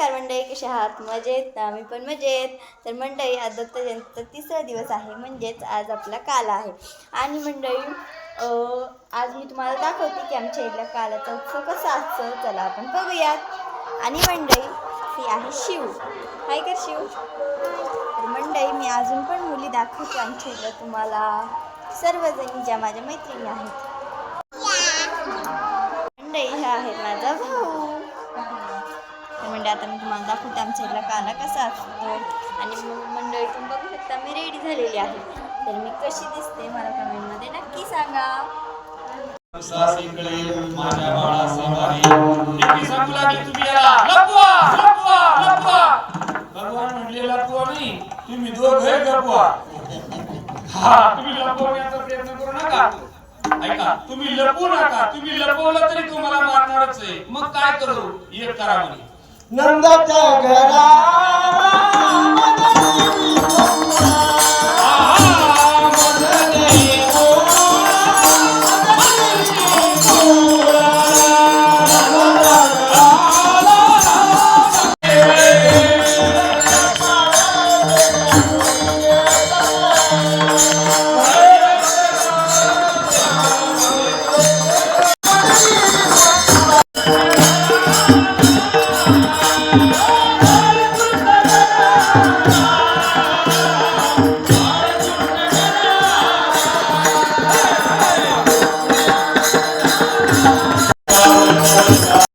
नमस्कार मंडळी, कशा आहात? मजेत? आम्ही पण मजेत. तर मंडळी, आज दत्त जयंतीचा तिसरा दिवस आहे, म्हणजेच आज आपला काला आहे. आणि मंडळी, आज मी तुम्हाला दाखवते की आमच्या इथल्या कालाचा उत्सव कसा असतो. चला आपण बघूयात. आणि मंडळी, ही आहे शिव. हाय कर शिव. तर मंडळी, मी अजून पण मुली दाखवते आमच्या इथल्या तुम्हाला, सर्वजणी ज्या माझ्या मैत्रिणी आहेत. मंडळी, हा आहे माझा भाऊ. म्हणजे आता मी तुम्हाला दाखवते आमच्या इथला काला कसा असतो. आणि मंडळी, तुम्ही बघू शकता मी रेडी झालेली आहे. तर मी कशी दिसते मला कमेंटमध्ये नक्की सांगा. भगवान म्हणले लपवा नाही, तुम्ही दोघे गपवा. तुम्ही लपवण्याचा प्रयत्न करू नका. ऐका, तुम्ही लपवू नका. तुम्ही लपवलं तरी तुम्हाला मारणारच आहे. मग काय करू? एक करा म्हणे. नंदाच्या घरा